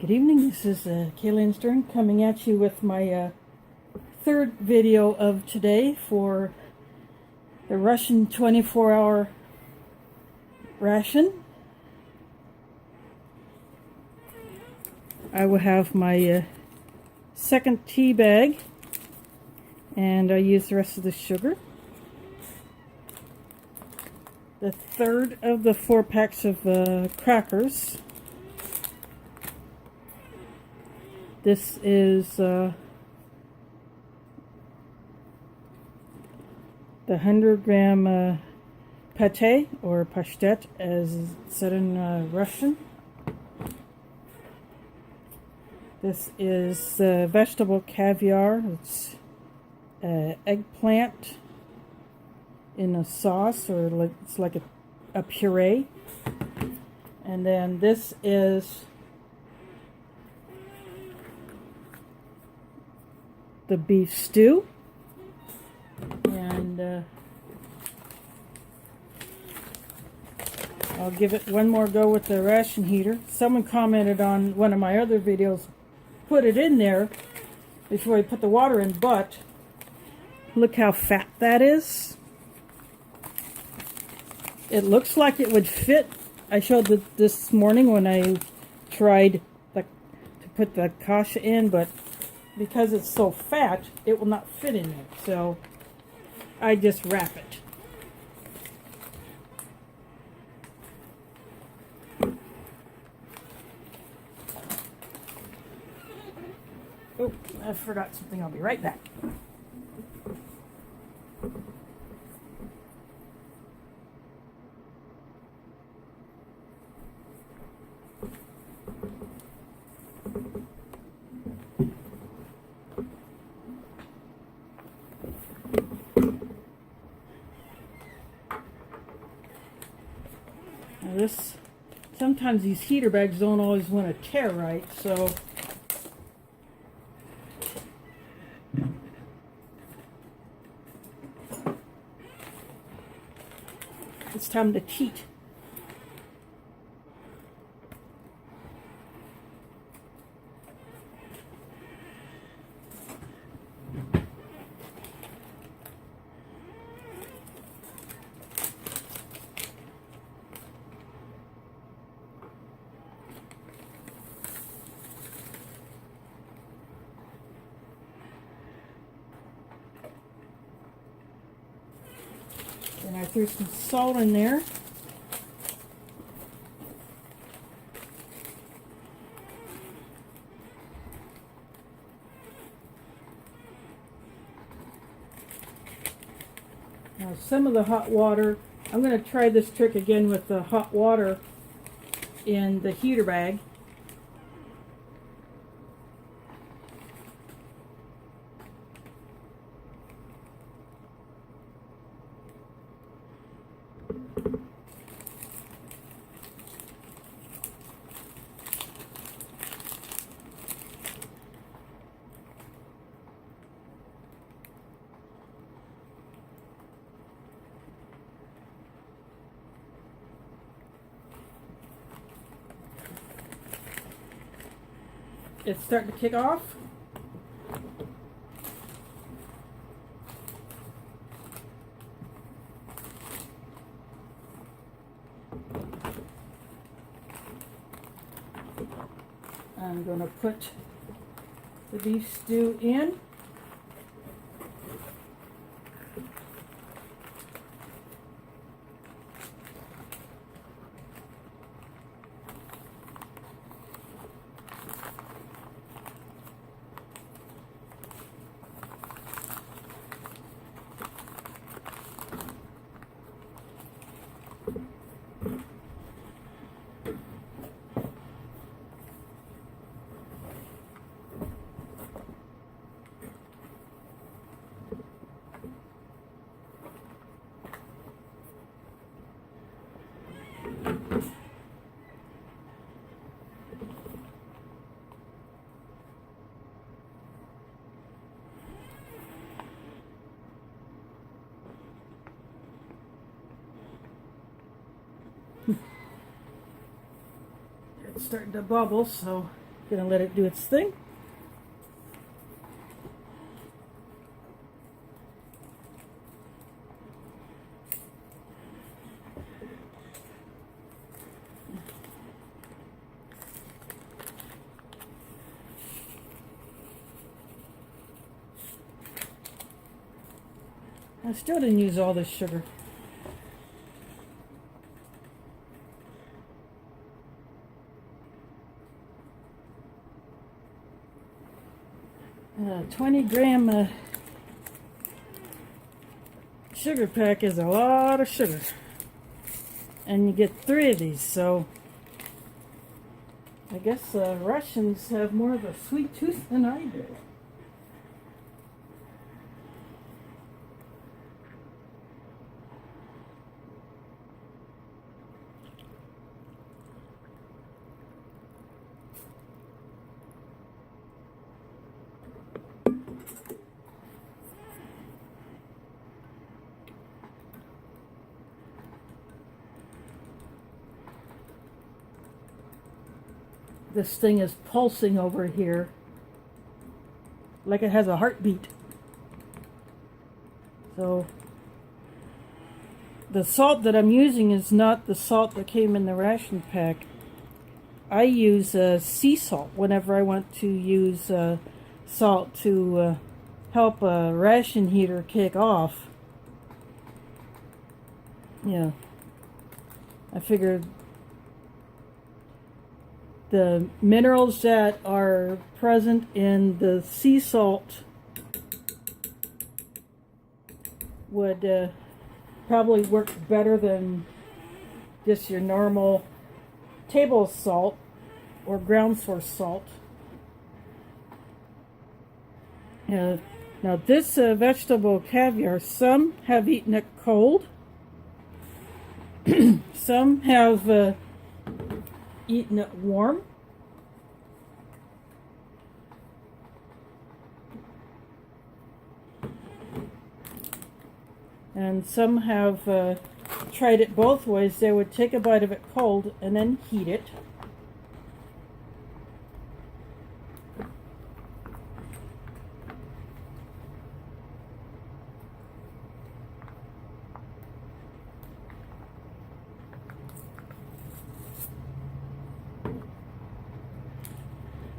Good evening, this is Kaylin Stern coming at you with my third video of today for the Russian 24-hour ration. I will have my second tea bag, and I use the rest of the sugar. The third of the 4 packs of crackers. This is the 100-gram pate, or pashtet as said in Russian. This is vegetable caviar. It's eggplant in a sauce, or it's like a puree. And then this is the beef stew, and I'll give it one more go with the ration heater. Someone commented on one of my other videos, put it in there before you put the water in, but look how fat that is. It looks like it would fit. I showed it this morning when I tried to put the kasha in, but because it's so fat, it will not fit in there. So I just wrap it. Oh, I forgot something. I'll be right back. Now sometimes these heater bags don't always want to tear right, so it's time to cheat. And I threw some salt in there. Now some of the hot water, I'm going to try this trick again with the hot water in the heater bag. It's starting to kick off. I'm going to put the beef stew in. It's starting to bubble, so Gonna let it do its thing. I still didn't use all this sugar. A 20-gram sugar pack is a lot of sugar. And you get 3 of these, so I guess Russians have more of a sweet tooth than I do. This thing is pulsing over here like it has a heartbeat. So the salt that I'm using is not the salt that came in the ration pack. I use sea salt whenever I want to use salt to help a ration heater kick off. Yeah, I figured the minerals that are present in the sea salt would probably work better than just your normal table salt or ground source salt. Now this vegetable caviar, some have eaten it cold, some have eaten it warm. And some have tried it both ways. They would take a bite of it cold and then heat it.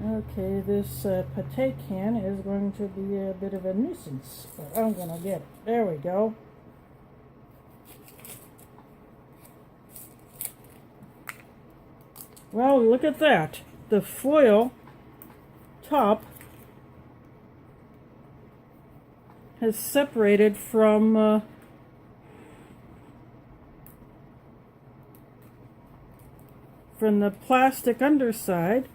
Okay, this pate can is going to be a bit of a nuisance, but I'm going to get it. There we go. Well, look at that. The foil top has separated from the plastic underside.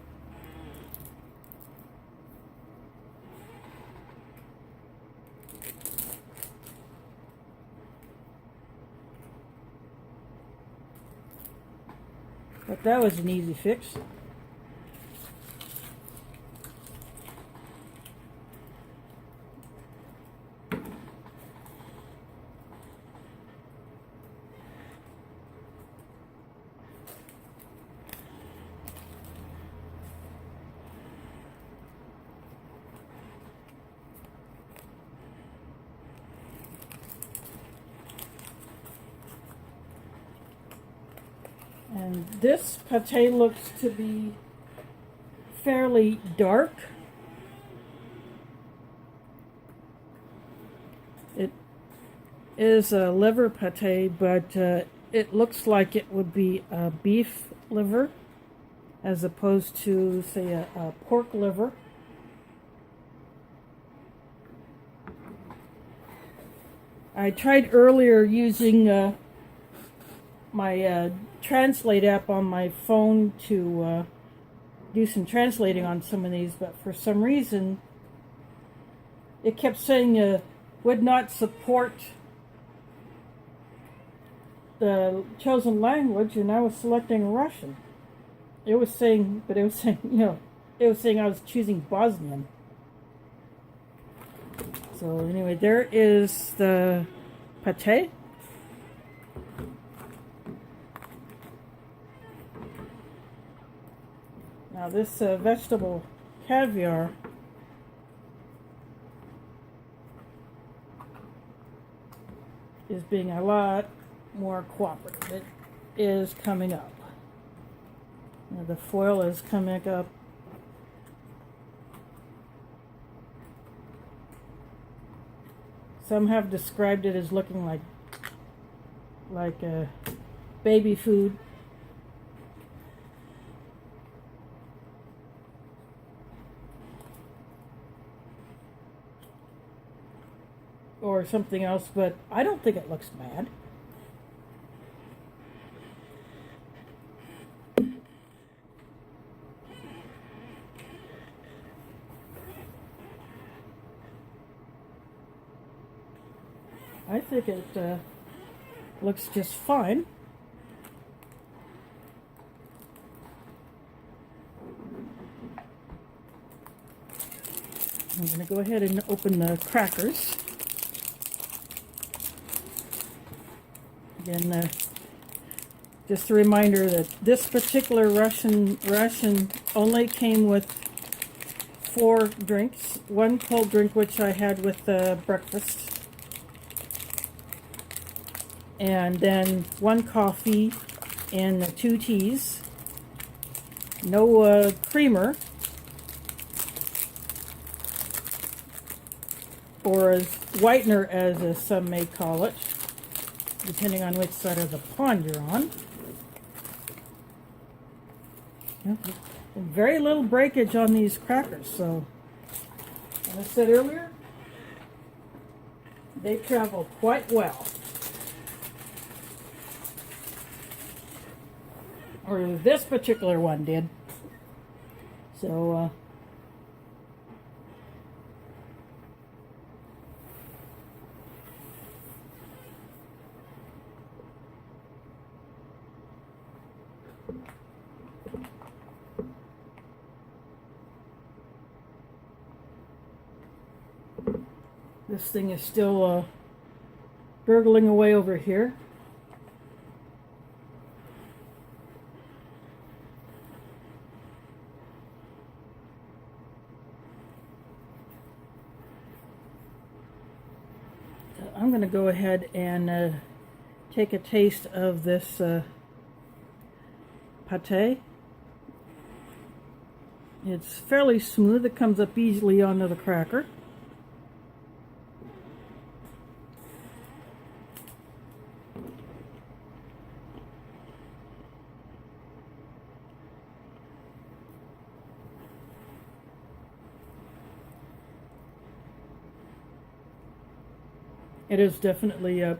But that was an easy fix. And this pate looks to be fairly dark. It is a liver pate, but it looks like it would be a beef liver as opposed to, say, a pork liver. I tried earlier using my Translate app on my phone to do some translating on some of these, but for some reason it kept saying would not support the chosen language, and I was selecting Russian. It was saying, but it was saying, it was saying I was choosing Bosnian. So anyway, there is the pate. Now this vegetable caviar is being a lot more cooperative. It is coming up. Now the foil is coming up. Some have described it as looking like a baby food. Or something else, but I don't think it looks bad. I think it looks just fine. I'm going to go ahead and open the crackers. Again, just a reminder that this particular ration only came with 4 drinks. 1 cold drink, which I had with breakfast. And then 1 coffee and 2 teas. No creamer, or as whitener as some may call it, depending on which side of the pond you're on. And very little breakage on these crackers, so as I said earlier, they travel quite well. Or this particular one did. So, this thing is still gurgling away over here. I'm going to go ahead and take a taste of this pate. It's fairly smooth. It comes up easily onto the cracker. It is definitely a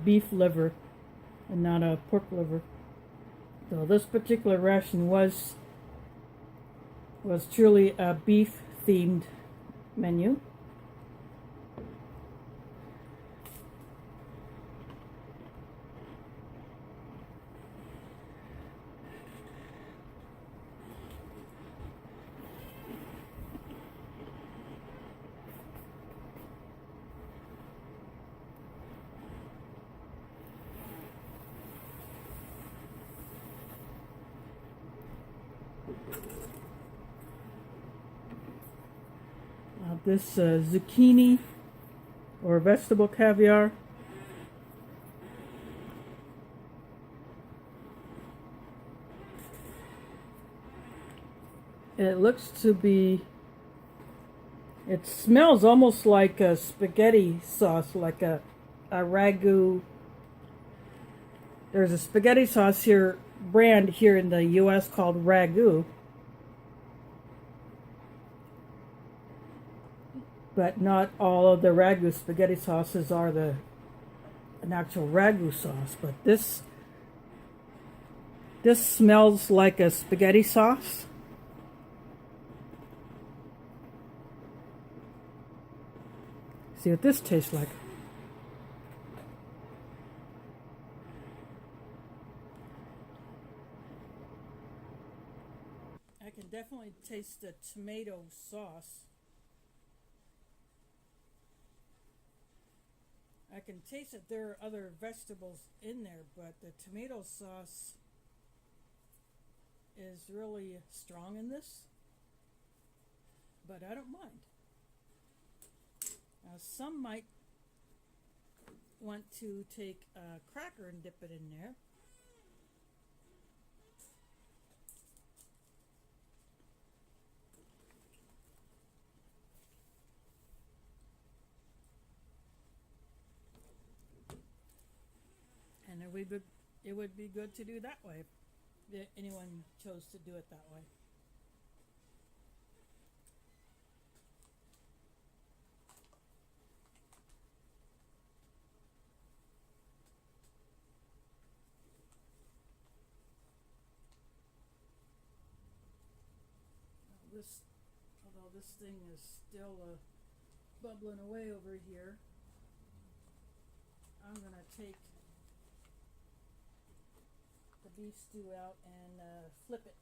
beef liver and not a pork liver. So this particular ration was truly a beef themed menu. This zucchini or vegetable caviar, it looks to be, it smells almost like a spaghetti sauce, like a ragu. There's a spaghetti sauce brand here in the US called Ragu. But not all of the ragu spaghetti sauces are an actual ragu sauce. But this smells like a spaghetti sauce. See what this tastes like. I can definitely taste the tomato sauce. I can taste that there are other vegetables in there, but the tomato sauce is really strong in this, but I don't mind. Now some might want to take a cracker and dip it in there. And it would be good to do that way if anyone chose to do it that way. Although this thing is still bubbling away over here, I'm going to take the beef stew out and flip it.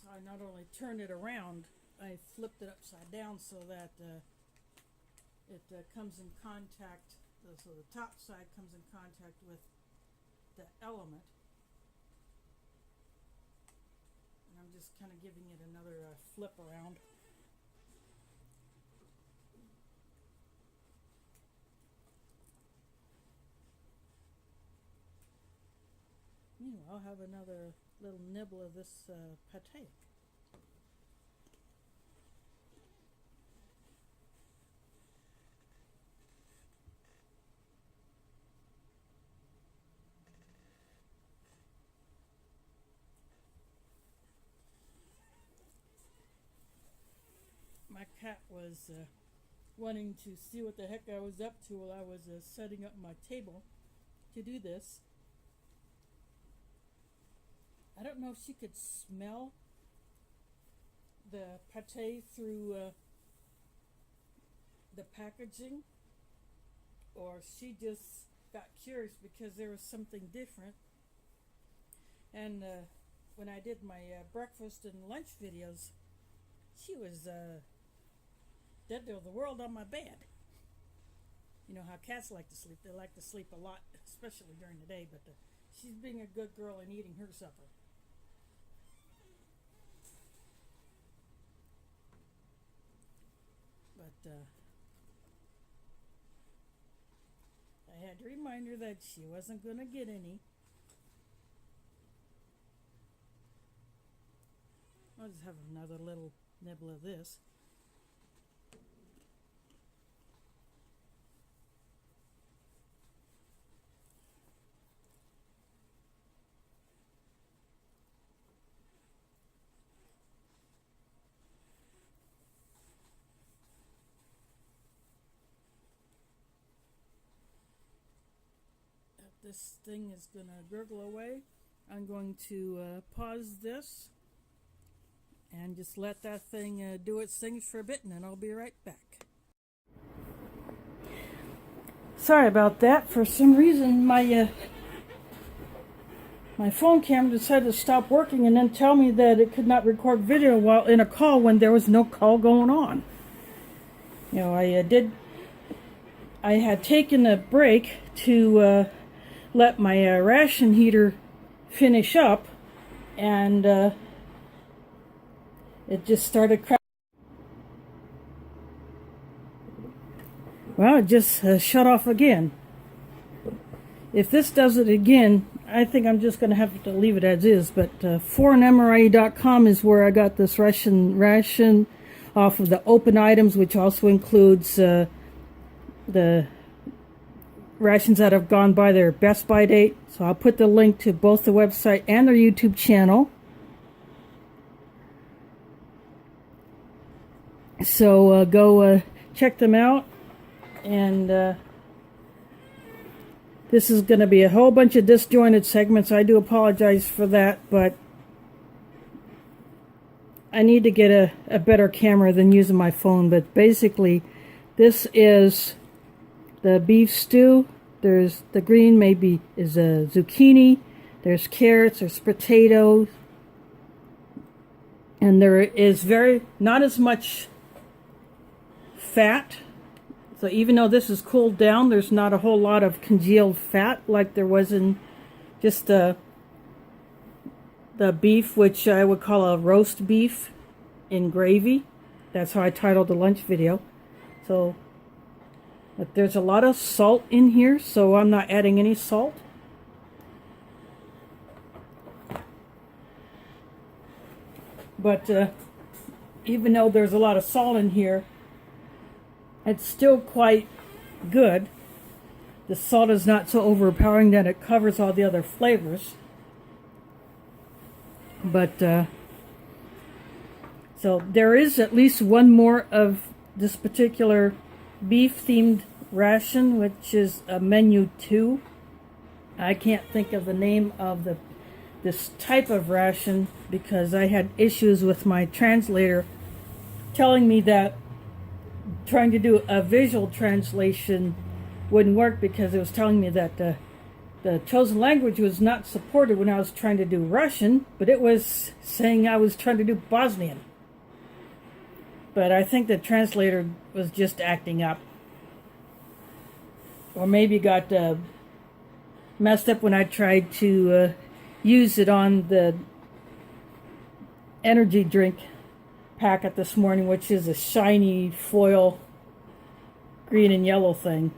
So I not only turned it around, I flipped it upside down so that it comes in contact, so the top side comes in contact with the element. And I'm just kind of giving it another flip around. I'll have another little nibble of this pate. My cat was wanting to see what the heck I was up to while I was setting up my table to do this. I don't know if she could smell the pate through the packaging, or she just got curious because there was something different. And when I did my breakfast and lunch videos, she was dead to the world on my bed. You know how cats like to sleep. They like to sleep a lot, especially during the day, but she's being a good girl and eating her supper. But I had to remind her that she wasn't going to get any. I'll just have another little nibble of this. This thing is going to gurgle away. I'm going to pause this and just let that thing do its thing for a bit, and then I'll be right back. Sorry about that. For some reason, my phone camera decided to stop working and then tell me that it could not record video while in a call when there was no call going on. You know, I had taken a break to let my ration heater finish up, and it just started cracking. Well, it just shut off again. If this does it again, I think I'm just going to have to leave it as is. But foreignmra.com is where I got this ration off of the open items, which also includes the rations that have gone by their best by date. So I'll put the link to both the website and their YouTube channel. So go check them out, and This is going to be a whole bunch of disjointed segments. I do apologize for that, but I need to get a better camera than using my phone. But basically, this is the beef stew. There's the green maybe is a zucchini. There's carrots, there's potatoes. And there is not as much fat. So even though this is cooled down, there's not a whole lot of congealed fat like there was in just the beef, which I would call a roast beef in gravy. That's how I titled the lunch video. So, but there's a lot of salt in here, so I'm not adding any salt. But even though there's a lot of salt in here, it's still quite good. The salt is not so overpowering that it covers all the other flavors. But so there is at least one more of this particular beef-themed ration, which is a menu 2. I can't think of the name of this type of ration because I had issues with my translator telling me that trying to do a visual translation wouldn't work because it was telling me that the chosen language was not supported when I was trying to do Russian, but it was saying I was trying to do Bosnian. But I think the translator was just acting up. Or maybe got messed up when I tried to use it on the energy drink packet this morning, which is a shiny foil green and yellow thing.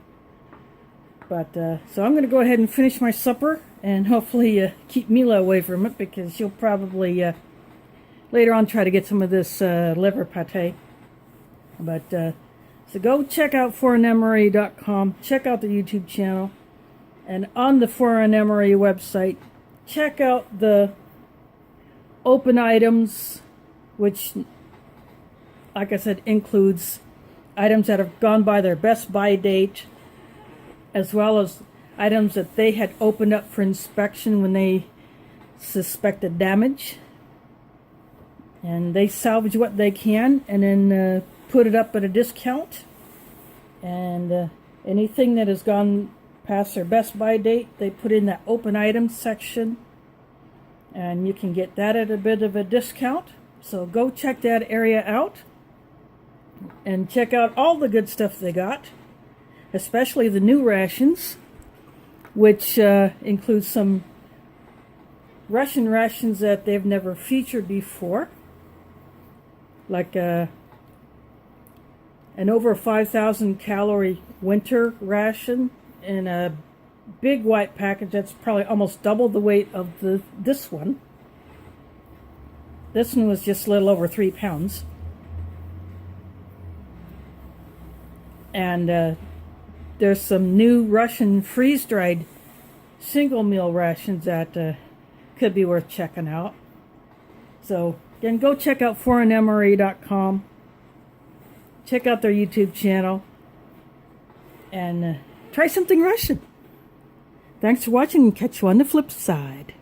But so I'm going to go ahead and finish my supper and hopefully keep Mila away from it because she'll probably later on try to get some of this liver pate. But so go check out foreignemery.com, check out the YouTube channel, and on the Foreign Emery website, check out the open items, which, like I said, includes items that have gone by their best by date, as well as items that they had opened up for inspection when they suspected damage. And they salvage what they can and then put it up at a discount. And anything that has gone past their best by date, they put in that open items section. And you can get that at a bit of a discount. So go check that area out. And check out all the good stuff they got. Especially the new rations, which includes some Russian rations that they've never featured before. Like an over 5,000 calorie winter ration in a big white package that's probably almost double the weight of this one. This one was just a little over 3 pounds. And there's some new Russian freeze-dried single meal rations that could be worth checking out. So then go check out foreignemery.com. Check out their YouTube channel. And try something Russian. Thanks for watching and catch you on the flip side.